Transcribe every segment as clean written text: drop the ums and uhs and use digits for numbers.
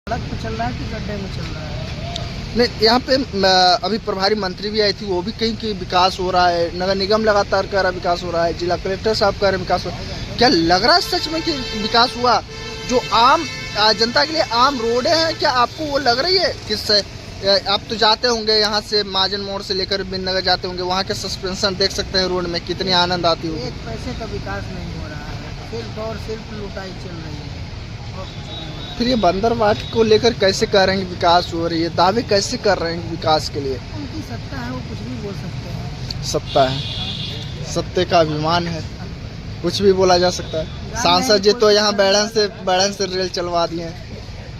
सड़क पे चल रहा है कि गड्ढे में चल रहा है? नहीं, यहाँ पे अभी प्रभारी मंत्री भी आई थी, वो भी कहीं कि विकास हो रहा है, नगर निगम लगातार कह रहा है विकास हो रहा है, जिला कलेक्टर साहब कह रहे हैं विकास हो रहा है। क्या लग रहा है सच में कि विकास हुआ? जो आम जनता के लिए आम रोडें हैं, क्या आपको वो लग रही है? किससे आप तो जाते होंगे यहाँ से महाजन मोड़ से लेकर बिंदनगर जाते होंगे, वहाँ के सस्पेंशन देख सकते हैं रोड में, कितनी आनंद आती होगी। एक पैसे का विकास नहीं हो रहा है, सिर्फ और सिर्फ लुटाई चल रही है और कुछ नहीं हो रहा है। फिर ये बंदरवाट को लेकर कैसे कह रहे हैं कि विकास हो रही है? दावे कैसे कर रहे हैं विकास के लिए? उनकी सत्ता है, वो कुछ भी बोल सकते हैं। सत्ता है, सत्य का अभिमान है, कुछ भी बोला जा सकता है। सांसद जी तो यहाँ बैड़न से रेल चलवा दिए हैं,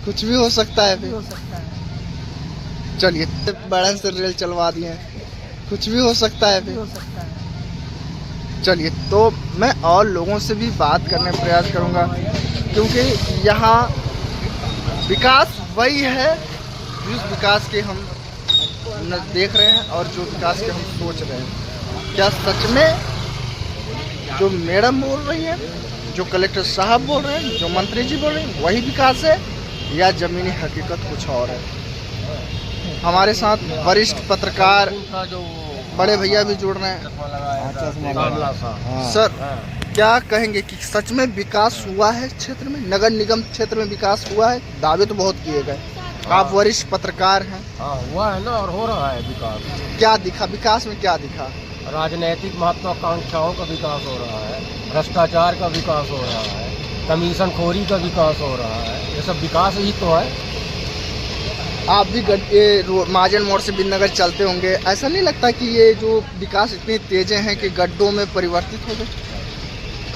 कुछ भी हो सकता है। कुछ भी हो सकता है। चलिए, बैड़न से रेल चलवा दिए हैं, कुछ भी हो सकता है। कुछ भी हो सकता है। चलिए, तो मैं और लोगों से भी बात करने का प्रयास करूंगा, क्योंकि यहाँ विकास वही है जिस विकास के हम देख रहे हैं और जो विकास के हम सोच रहे हैं। क्या सच में जो मैडम बोल रही है, जो कलेक्टर साहब बोल रहे हैं, जो मंत्री जी बोल रहे हैं, वही विकास है, या जमीनी हकीकत कुछ और है? हमारे साथ वरिष्ठ पत्रकार बड़े भैया भी जुड़ रहे हैं। सर, क्या कहेंगे कि सच में विकास हुआ है क्षेत्र में, नगर निगम क्षेत्र में विकास हुआ है? दावे तो बहुत किए गए, आप वरिष्ठ पत्रकार हैं। हाँ, हुआ है ना, और हो रहा है विकास। क्या दिखा विकास में? क्या दिखा? राजनीतिक महत्वाकांक्षाओं का विकास हो रहा है, भ्रष्टाचार का विकास हो रहा है, कमीशन खोरी का विकास हो रहा है, ये सब विकास ही तो है। आप भी महाजन मोड़ से बिंदनगर चलते होंगे, ऐसा नहीं लगता कि ये जो विकास इतनी तेजें हैं कि गड्ढों में परिवर्तित हो गए?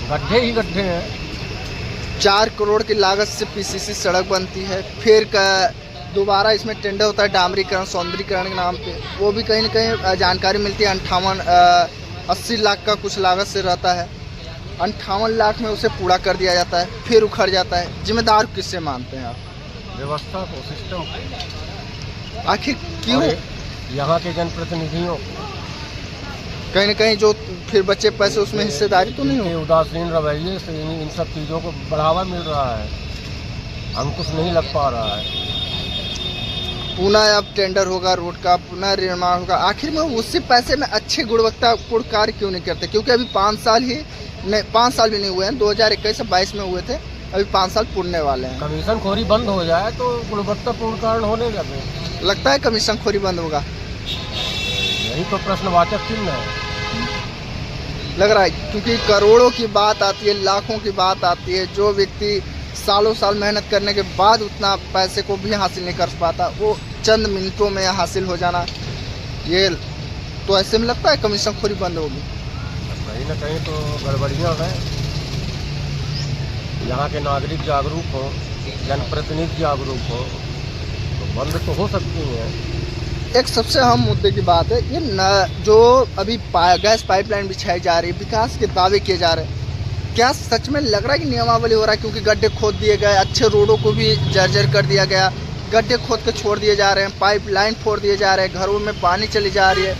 गड्ढे ही गड्ढे हैं। 4 करोड़ की लागत से पीसीसी सड़क बनती है, फिर दोबारा इसमें टेंडर होता है डामरीकरण सौंदर्यीकरण के नाम पे, वो भी कहीं ना कहीं जानकारी मिलती है 80 लाख का कुछ लागत से रहता है। 58 लाख में उसे पूरा कर दिया जाता है, फिर उखड़ जाता है। जिम्मेदार किससे मानते हैं आप? व्यवस्था को, सिस्टम को। आखिर क्यों? यहाँ के जनप्रतिनिधियों कहीं ना कहीं जो फिर बचे पैसे उसमें हिस्सेदारी तो नहीं के हो? उदासीन रवैये से इन सब चीज़ों को बढ़ावा मिल रहा है, अंकुश नहीं लग पा रहा है। पुनः अब टेंडर होगा रोड का, पुनः निर्माण होगा, आखिर में उसी पैसे में अच्छे गुणवत्तापूर्ण कार्य क्यों नहीं करते? क्योंकि अभी 5 साल भी नहीं हुए हैं, 2021 से 22 में हुए थे, अभी 5 साल पूरने वाले हैं। कमीशन खोरी बंद हो जाए तो गुणवत्तापूर्ण कारण होने लगे। लगता है कमीशन खोरी बंद होगा? यही तो प्रश्नवाचक चिन्ह है। लग रहा है, क्योंकि करोड़ों की बात आती है, लाखों की बात आती है, जो व्यक्ति सालों साल मेहनत करने के बाद उतना पैसे को भी हासिल नहीं कर पाता, वो चंद मिनटों में हासिल हो जाना, ये तो ऐसे में लगता है कमीशन खोरी बंद होगी। कहीं ना कहीं तो गड़बड़ियाँ हैं। यहाँ के नागरिक जागरूक हो, जनप्रतिनिधि जागरूक हो, तो बंद तो हो सकती हैं। एक सबसे अहम मुद्दे की बात है ये जो अभी गैस पाइपलाइन बिछाई जा रही है, विकास के दावे किए जा रहे हैं, क्या सच में लग रहा है कि नियमावली हो रहा है? क्योंकि गड्ढे खोद दिए गए, अच्छे रोडों को भी जर्जर कर दिया गया, गड्ढे खोद के छोड़ दिए जा रहे हैं, पाइपलाइन फोड़ दिए जा रहे हैं, घरों में पानी चली जा रही है,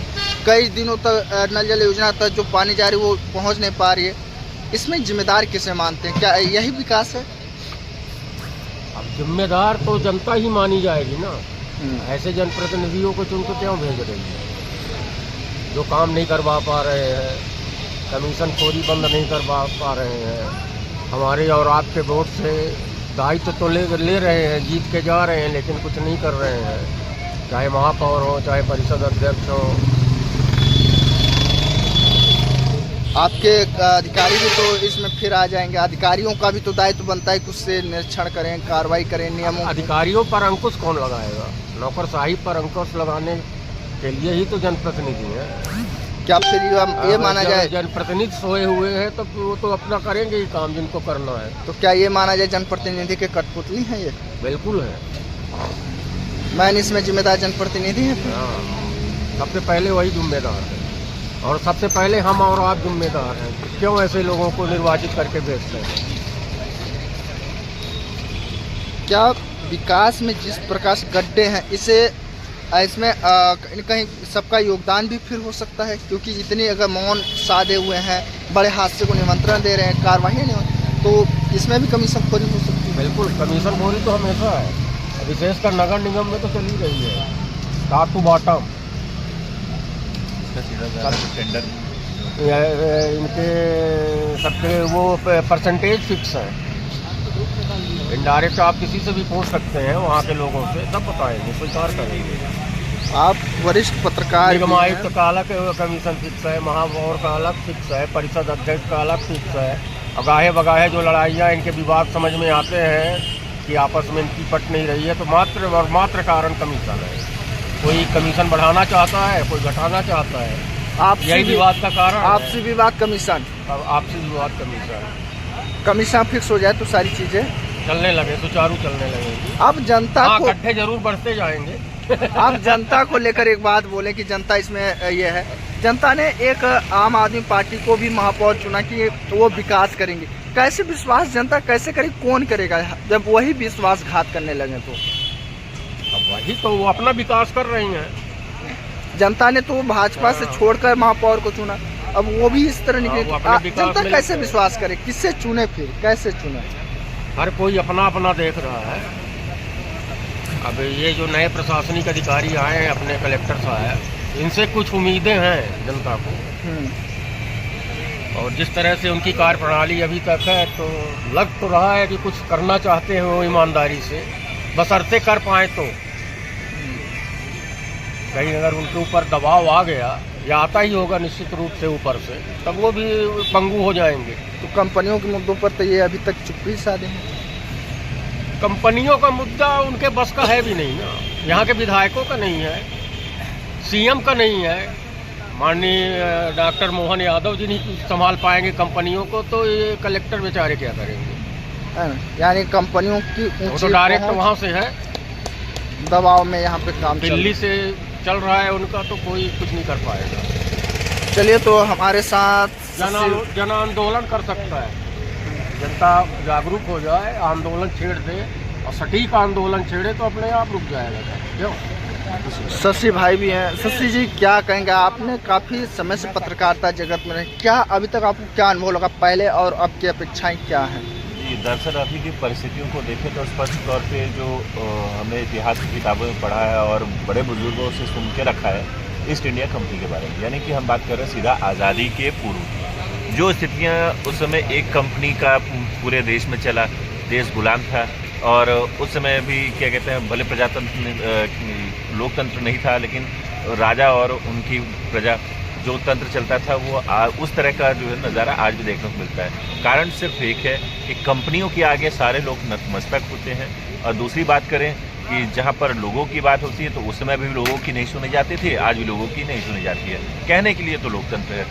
कई दिनों तक नल जल योजना तक जो पानी जा रही है वो पहुँच नहीं पा रही है। इसमें जिम्मेदार किसे मानते हैं? क्या यही विकास है? अब जिम्मेदार तो जनता ही मानी जाएगी ना। ऐसे जनप्रतिनिधियों को चुन के क्यों भेज रही है जो काम नहीं करवा पा रहे हैं, कमीशन खोरी बंद नहीं करवा पा रहे हैं? हमारे और आपके वोट से दायित्व तो ले रहे हैं, जीत के जा रहे हैं, लेकिन कुछ नहीं कर रहे हैं, चाहे महापौर हो, चाहे परिषद अध्यक्ष हो। आपके अधिकारी भी तो इसमें फिर आ जाएंगे, अधिकारियों का भी तो दायित्व बनता है, कुछ से निरीक्षण करें, कार्रवाई करें, नियमों। अधिकारियों पर अंकुश कौन लगाएगा? नौकरशाही पर अंकुश लगाने के लिए ही तो जनप्रतिनिधि है। क्या फिर ये माना जाए जनप्रतिनिधि सोए हुए हैं तो वो तो अपना करेंगे ही काम जिनको करना है। तो क्या ये माना जाए जनप्रतिनिधि के कठपुतली हैं ये? बिल्कुल है। मैं इसमें जिम्मेदार जनप्रतिनिधि हैं। हाँ, सबसे पहले वही जिम्मेदार है, और सबसे पहले हम और आप जिम्मेदार हैं। क्यों ऐसे लोगों को निर्वाचित करके भेजते हैं? क्या विकास में जिस प्रकार से गड्ढे हैं, इसमें कहीं सबका योगदान भी फिर हो सकता है? क्योंकि इतनी अगर मौन साधे हुए हैं, बड़े हादसे को निमंत्रण दे रहे हैं, कार्रवाई नहीं हो, तो इसमें भी कमीशन खोरी हो सकती है। बिल्कुल, कमीशन खोरी तो हमेशा है। विशेषकर नगर निगम में तो चल ही रही है, टॉप टू बॉटम। टेंडर इनके सबके वो परसेंटेज फिक्स है। इनडायरेक्ट आप किसी से भी पूछ सकते हैं, वहाँ के लोगों से सब बताएंगे, स्वीकार करेंगे। आप वरिष्ठ पत्रकार निगम भी हैं। आयुक्त का अलग कमीशन फिक्स है, महापौर का अलग फिक्स है, परिषद अध्यक्ष का अलग फिक्स है। अगाहे बगाहे जो लड़ाइयाँ इनके विवाद समझ में आते हैं कि आपस में इनकी पट नहीं रही है, तो मात्र और मात्र कारण कमीशन है। कोई कमीशन बढ़ाना चाहता है, कोई घटाना चाहता है, यही विवाद का कारण आपसी विवाद कमीशन, अब आपसी विवाद कमीशन फिक्स हो जाए तो सारी चीजें चलने लगे, सुचारू चलने लगेगी। अब जनता हाँ, को गड्ढे जरूर बढ़ते जाएंगे। आप जनता को लेकर एक बात बोले कि जनता इसमें ये है, जनता ने एक आम आदमी पार्टी को भी महापौर चुना कि वो विकास करेंगे। कैसे विश्वास जनता कैसे करे, कौन करेगा जब वही विश्वासघात करने लगे? तो अब वही तो वो अपना विकास कर रही हैं। जनता ने तो भाजपा से छोड़कर महापौर को चुना, अब वो भी इस तरह निकले। वो अपने विकास जनता में कैसे विश्वास करे, किससे चुने, फिर कैसे चुने? हर कोई अपना अपना देख रहा है। अब ये जो नए प्रशासनिक अधिकारी आए हैं, अपने कलेक्टर साहब, इनसे कुछ उम्मीदें हैं जनता को, और जिस तरह से उनकी कार्यप्रणाली अभी तक है, तो लग तो रहा है कि कुछ करना चाहते हैं वो ईमानदारी से, बशर्ते कर पाए तो। कहीं अगर उनके ऊपर दबाव आ गया, या आता ही होगा निश्चित रूप से ऊपर से, तब वो भी पंगु हो जाएंगे। तो कंपनियों के मुद्दों पर तो ये अभी तक चुप्पी साधे हैं। कंपनियों का मुद्दा उनके बस का है भी नहीं ना, यहाँ के विधायकों का नहीं है, सीएम का नहीं है, माननीय डॉक्टर मोहन यादव जी नहीं संभाल पाएंगे कंपनियों को, तो ये कलेक्टर बेचारे क्या करेंगे? है ना? यानी कंपनियों की वो ऊंची तो डायरेक्ट पहुंच, वहाँ से है, दबाव में यहाँ पे काम चल दिल्ली से चल रहा है उनका, तो कोई कुछ नहीं कर पाएगा। चलिए, तो हमारे साथ जन आंदोलन कर सकता है, जनता जागरूक हो जाए, आंदोलन छेड़ दे, और सटीक आंदोलन छेड़े तो अपने आप रुक जाएगा। क्यों? शशि भाई भी हैं। शशि जी, क्या कहेंगे? आपने काफ़ी समय से पत्रकारिता जगत में रहे, क्या अभी तक आपको क्या अनुभव लगा, पहले और अब की अपेक्षाएं क्या हैं? जी, दरअसल अभी की परिस्थितियों को देखें तो स्पष्ट तौर पे जो हमने इतिहास की किताबों में पढ़ा है और बड़े बुजुर्गों से सुन के रखा है ईस्ट इंडिया कंपनी के बारे में, यानी कि हम बात कर रहे हैं सीधा आज़ादी के पूर्व जो स्थितियाँ उस समय एक कंपनी का पूरे देश में चला, देश गुलाम था, और उस समय भी क्या कहते हैं, भले प्रजातंत्र लोकतंत्र नहीं था, लेकिन राजा और उनकी प्रजा जो तंत्र चलता था, वो उस तरह का जो है नज़ारा आज भी देखने को मिलता है। कारण सिर्फ एक है कि कंपनियों के आगे सारे लोग नतमस्तक होते हैं, और दूसरी बात करें कि जहाँ पर लोगों की बात होती है तो उस समय भी लोगों की नहीं सुनी जाती थी, आज भी लोगों की नहीं सुनी जाती है। कहने के लिए तो लोकतंत्र है,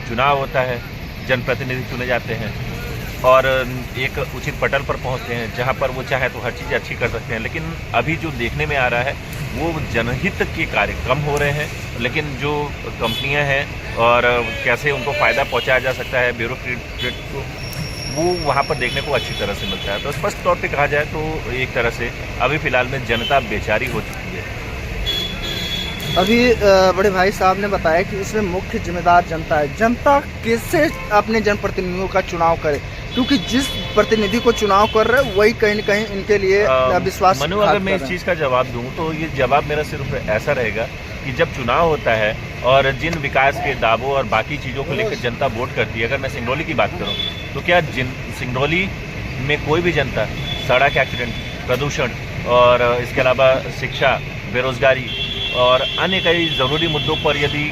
चुनाव होता है, जनप्रतिनिधि चुने जाते हैं और एक उचित पटल पर पहुंचते हैं जहां पर वो चाहे तो हर चीज़ अच्छी कर सकते हैं। लेकिन अभी जो देखने में आ रहा है वो जनहित के कार्यक्रम हो रहे हैं, लेकिन जो कंपनियां हैं और कैसे उनको फ़ायदा पहुंचाया जा सकता है ब्यूरोक्रेट को, वो वहाँ पर देखने को अच्छी तरह से मिलता है। तो स्पष्ट तौर पे कहा जाए तो एक तरह से अभी फ़िलहाल में जनता बेचारी हो चुकी है। अभी बड़े भाई साहब ने बताया कि इसमें मुख्य जिम्मेदार जनता है। जनता कैसे अपने जनप्रतिनिधियों का चुनाव करे, क्योंकि जिस प्रतिनिधि को चुनाव कर रहे हैं वही कहीं न कहीं इनके लिए विश्वास। मनु, अगर मैं इस चीज़ का जवाब दूं तो ये जवाब मेरा सिर्फ ऐसा रहेगा कि जब चुनाव होता है और जिन विकास के दावों और बाकी चीज़ों को लेकर जनता वोट करती है, अगर मैं सिंगरौली की बात करूँ तो क्या सिंगरौली में कोई भी जनता सड़क एक्सीडेंट, प्रदूषण और इसके अलावा शिक्षा, बेरोजगारी और अन्य कई ज़रूरी मुद्दों पर यदि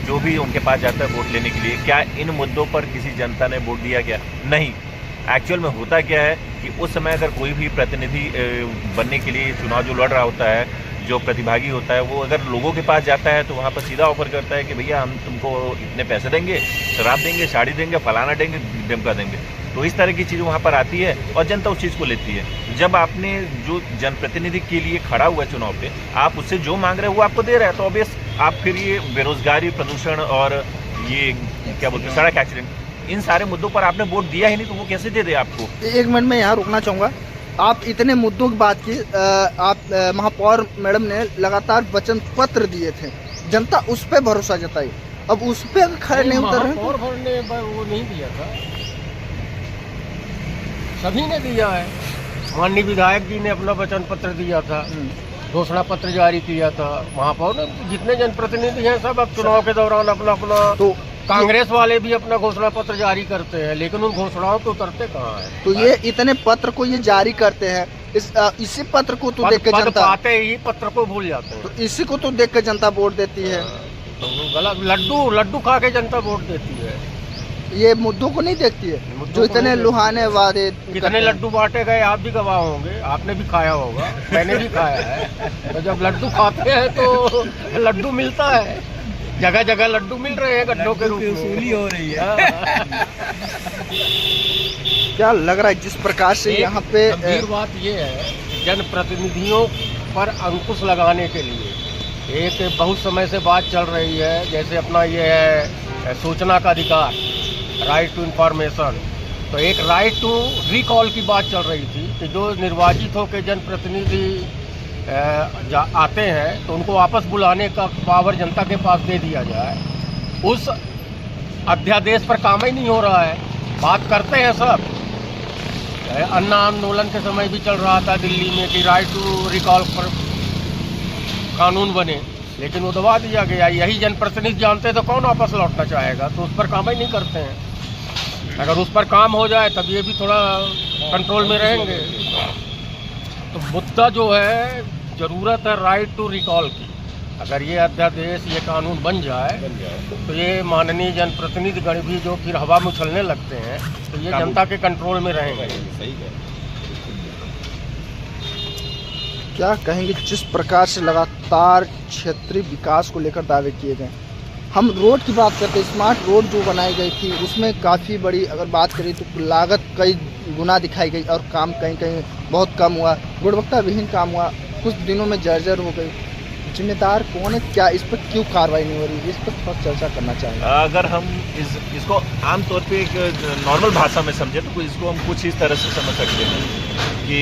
जो भी उनके पास जाता है वोट लेने के लिए, क्या इन मुद्दों पर किसी जनता ने वोट दिया? क्या नहीं। एक्चुअल में होता क्या है कि उस समय अगर कोई भी प्रतिनिधि बनने के लिए चुनाव जो लड़ रहा होता है, जो प्रतिभागी होता है, वो अगर लोगों के पास जाता है तो वहाँ पर सीधा ऑफर करता है कि भैया हम तुमको इतने पैसे देंगे, शराब देंगे, साड़ी देंगे, फलाना देंगे, डिमका देंगे। तो इस तरह की चीज़ वहाँ पर आती है और जनता उस चीज़ को लेती है। जब आपने जो जनप्रतिनिधि के लिए खड़ा हुआ है चुनाव पे, आप उससे जो मांग रहे हैं वो आपको दे रहा है, तो ऑब्वियस आप फिर ये बेरोजगारी, प्रदूषण और ये क्या बोलते हैं सड़क एक्सीडेंट, इन सारे मुद्दों पर आपने वोट दिया ही नहीं तो वो कैसे दे दे आपको? एक मिनट में यहाँ रुकना चाहूँगा। आप इतने मुद्दों की बात की, आप महापौर मैडम ने लगातार वचन पत्र दिए थे, जनता उस पर भरोसा जताई, अब उस पर खड़े नहीं उतर रहे। महापौर ने वो नहीं दिया था, सभी ने दिया है। माननीय विधायक जी ने अपना वचन पत्र दिया था, घोषणा पत्र जारी किया था। महापौर ने जितने जनप्रतिनिधि हैं सब अब चुनाव के दौरान अपना अपना, तो कांग्रेस वाले भी अपना घोषणा पत्र जारी करते हैं, लेकिन उन घोषणाओं पे उतरते कहाँ हैं। तो ये इतने पत्र को ये जारी करते हैं, इसी पत्र को तो देख के जनता पाते ही पत्र को भूल जाते हैं। तो इसी को तो देख के जनता वोट देती है। तो गलत लड्डू खा के जनता वोट देती है, ये मुद्दों को नहीं देखती है, जो इतने लुहाने वादे कितने लड्डू बांटे गए आप भी गवाह होंगे, आपने भी खाया होगा, मैंने भी खाया है। तो जब लड्डू खाते हैं तो लड्डू मिलता है, जगह जगह लड्डू मिल रहे हैं गड्ढों के रूप में, वसूली हो रही है। क्या लग रहा है जिस प्रकार से यहाँ पे गंभीर बात ये है, जनप्रतिनिधियों पर अंकुश लगाने के लिए एक बहुत समय से बात चल रही है, जैसे अपना ये है सूचना का अधिकार, राइट टू इंफॉर्मेशन। तो एक राइट टू रिकॉल की बात चल रही थी कि जो निर्वाचित होकर जनप्रतिनिधि आते हैं तो उनको वापस बुलाने का पावर जनता के पास दे दिया जाए। उस अध्यादेश पर काम ही नहीं हो रहा है, बात करते हैं सब। अन्ना आंदोलन के समय भी चल रहा था दिल्ली में कि राइट टू रिकॉल पर कानून बने, लेकिन वो दबा दिया गया। यही जनप्रतिनिधि जानते तो कौन वापस लौटना चाहेगा, तो उस पर काम ही नहीं करते हैं। अगर उस पर काम हो जाए तब ये भी थोड़ा कंट्रोल में रहेंगे। तो मुद्दा जो है, ज़रूरत है राइट टू रिकॉल की। अगर ये अध्यादेश, ये कानून बन जाए तो ये माननीय जनप्रतिनिधि गण भी जो फिर हवा में उछलने लगते हैं तो ये जनता के कंट्रोल में रहेंगे। सही है। क्या कहेंगे जिस प्रकार से लगातार क्षेत्रीय विकास को लेकर दावे किए गए? हम रोड की बात करते हैं, स्मार्ट रोड जो बनाई गई थी उसमें काफ़ी बड़ी अगर बात करें तो लागत कई गुना दिखाई गई और काम कहीं कहीं बहुत कम हुआ, गुणवत्ता विहीन काम हुआ, कुछ दिनों में जर्जर हो गई। जिम्मेदार कौन है, क्या इस पर क्यों कार्रवाई नहीं हो रही, इस पर थोड़ा चर्चा करना चाहेंगे। अगर हम इसको आमतौर पे एक नॉर्मल भाषा में समझे तो इसको हम कुछ इस तरह से समझ सकते हैं कि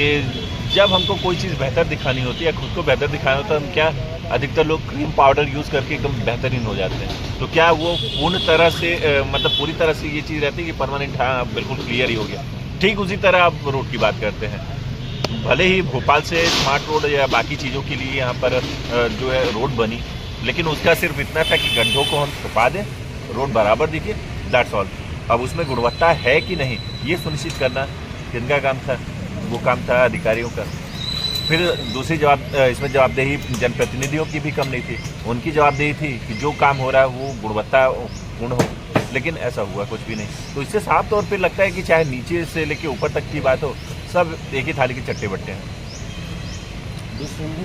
जब हमको कोई चीज़ बेहतर दिखानी होती है, खुद को बेहतर दिखाना होता है, हम क्या अधिकतर लोग क्रीम पाउडर यूज़ करके एकदम बेहतरीन हो जाते हैं। तो क्या वो पूर्ण तरह से मतलब पूरी तरह से ये चीज़ रहती है कि परमानेंट, हाँ बिल्कुल क्लियर ही हो गया। ठीक उसी तरह आप रोड की बात करते हैं, भले ही भोपाल से स्मार्ट रोड या बाकी चीज़ों के लिए यहाँ पर जो है रोड बनी, लेकिन उसका सिर्फ इतना था कि गड्ढों को हम छुपा दें, रोड बराबर दिखे, दैट्स ऑल। अब उसमें गुणवत्ता है कि नहीं ये सुनिश्चित करना किनका काम था? वो काम था अधिकारियों का। फिर दूसरी इसमें जवाबदेही जनप्रतिनिधियों की भी कम नहीं थी, उनकी जवाबदेही थी कि जो काम हो रहा है वो गुणवत्ता पूर्ण हो, लेकिन ऐसा हुआ कुछ भी नहीं। तो इससे साफ तौर पे लगता है कि चाहे नीचे से लेके ऊपर तक की बात हो, सब एक ही थाली के चट्टे बट्टे हैं।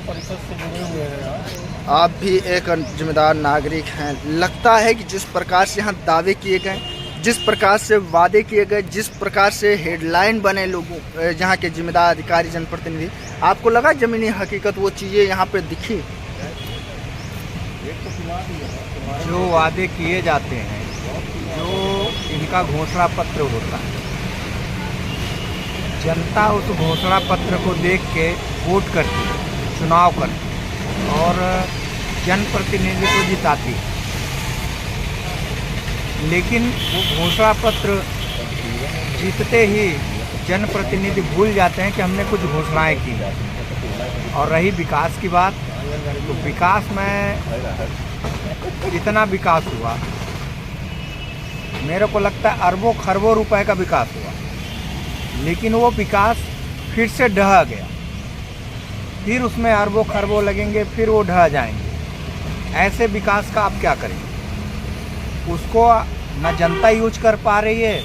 परिषद से जुड़े हुए हैं आप भी एक जिम्मेदार नागरिक हैं, लगता है कि जिस प्रकार से यहाँ दावे किए गए, जिस प्रकार से वादे किए गए, जिस प्रकार से हेडलाइन बने लोगों जहाँ के जिम्मेदार अधिकारी जनप्रतिनिधि, आपको लगा ज़मीनी हकीकत वो चीज़ें यहाँ पे दिखी? जो वादे किए जाते हैं, जो इनका घोषणा पत्र होता है, जनता उस घोषणा पत्र को देख के वोट करती है, चुनाव करती है और जनप्रतिनिधि को जिताती है। लेकिन वो घोषणा पत्र जीतते ही जनप्रतिनिधि भूल जाते हैं कि हमने कुछ घोषणाएं की। और रही विकास की बात, तो विकास में इतना विकास हुआ, मेरे को लगता है अरबों खरबों रुपए का विकास हुआ, लेकिन वो विकास फिर से ढह गया, फिर उसमें अरबों खरबों लगेंगे, फिर वो ढह जाएंगे। ऐसे विकास का आप क्या करेंगे? उसको न जनता यूज कर पा रही है,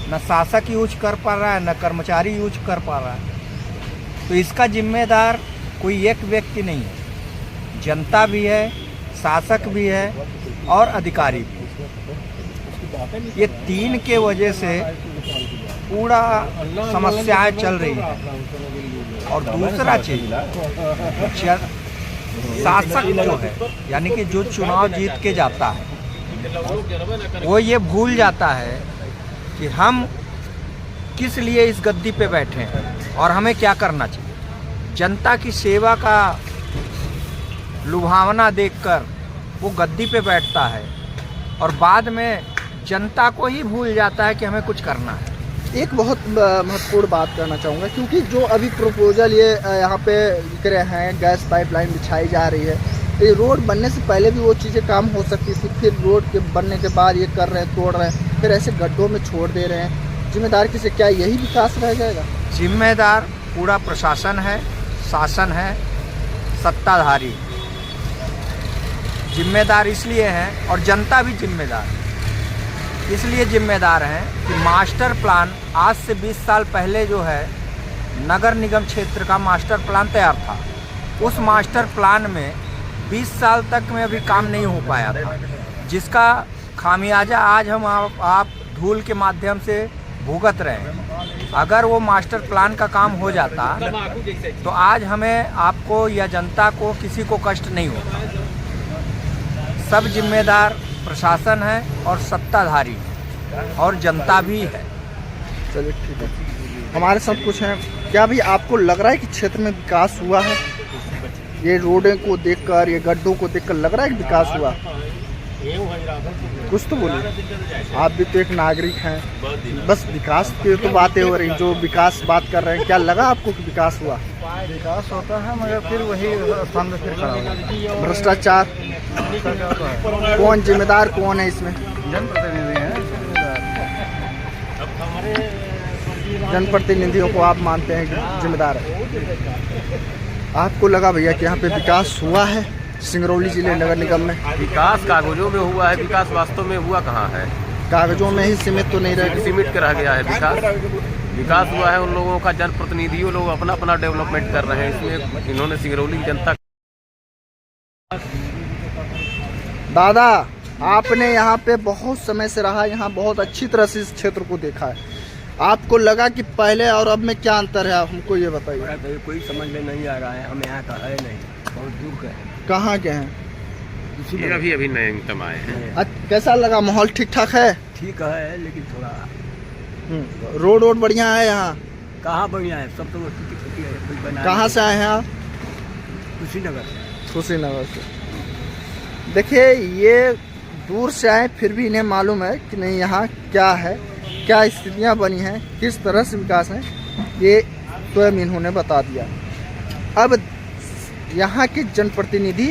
न शासक यूज कर पा रहा है, न कर्मचारी यूज कर पा रहा है। तो इसका जिम्मेदार कोई एक व्यक्ति नहीं है, जनता भी है, शासक भी है और अधिकारी भी। ये तीन के वजह से पूरा समस्याएं चल रही है। और दूसरा चीज, शासक जो है, यानी कि जो चुनाव जीत के जाता है, वो ये भूल जाता है कि हम किस लिए इस गद्दी पे बैठे हैं और हमें क्या करना चाहिए। जनता की सेवा का लुभावना देखकर वो गद्दी पे बैठता है और बाद में जनता को ही भूल जाता है कि हमें कुछ करना है। एक बहुत महत्वपूर्ण बात करना चाहूँगा, क्योंकि जो अभी प्रपोजल ये यहाँ पे लिख रहे हैं, गैस पाइपलाइन बिछाई जा रही है, तो ये रोड बनने से पहले भी वो चीज़ें काम हो सकती थी, फिर रोड के बनने के बाद ये कर रहे हैं, तोड़ रहे हैं, फिर ऐसे गड्ढों में छोड़ दे रहे हैं। जिम्मेदार किसे? क्या यही विकास रह जाएगा? जिम्मेदार पूरा प्रशासन है, शासन है, सत्ताधारी जिम्मेदार इसलिए हैं, और जनता भी जिम्मेदार इसलिए जिम्मेदार हैं कि मास्टर प्लान आज से 20 साल पहले जो है नगर निगम क्षेत्र का मास्टर प्लान तैयार था। उस मास्टर प्लान में 20 साल तक में अभी काम नहीं हो पाया था, जिसका खामियाजा आज हम आप धूल के माध्यम से भुगत रहे हैं। अगर वो मास्टर प्लान का काम हो जाता तो आज हमें, आपको या जनता को, किसी को कष्ट नहीं होता। सब जिम्मेदार प्रशासन है और सत्ताधारी और जनता भी है। चलिए ठीक है, हमारे साथ कुछ हैं। क्या भी आपको लग रहा है कि क्षेत्र में विकास हुआ है? ये रोडें को देखकर, ये गड्ढों को देखकर लग रहा है कि विकास हुआ? कुछ तो बोलिए, आप भी तो एक नागरिक हैं। बस विकास की तो बातें हो रही, जो विकास बात कर रहे हैं, क्या लगा आपको कि विकास हुआ? विकास होता है मगर फिर वही स्थान में फिर खड़ा होगा। भ्रष्टाचार, कौन जिम्मेदार कौन है इसमें? जनप्रतिनिधि हैं। जनप्रतिनिधियों को आप मानते हैं कि जिम्मेदार है? आपको लगा भैया कि यहाँ पे विकास हुआ है सिंगरौली जिले नगर निगम में? विकास कागजों में हुआ है, विकास वास्तव में हुआ कहाँ है? कागजों में ही सीमित तो नहीं रह गया? सीमित के रह गया है। विकास हुआ है उन लोगों का, जनप्रतिनिधियों लोग अपना अपना डेवलपमेंट कर रहे हैं। इसमें इन्होंने सिंगरौली की जनता। दादा, आपने यहाँ पे बहुत समय से रहा, यहाँ बहुत अच्छी तरह से इस क्षेत्र को देखा है। आपको लगा कि पहले और अब में क्या अंतर है? हमको ये बताइए। कोई समझ में नहीं आ रहा है, हम यहाँ का है नहीं, बहुत दूर का है। कहाँ के हैं? अभी अभी नवीनतम आए हैं। कैसा लगा? माहौल ठीक ठाक है? ठीक है, लेकिन थोड़ा रोड वोड बढ़िया है यहाँ? कहाँ बढ़िया है, सब तो टूटी है। कहाँ से आए हैं आप? कुशीनगर। कुशीनगर से। देखिए, ये दूर से आए फिर भी इन्हें मालूम है कि नहीं यहाँ क्या है, क्या स्थितियाँ बनी हैं, किस तरह से विकास है, ये स्वयं इन्होंने बता दिया। अब यहाँ के जनप्रतिनिधि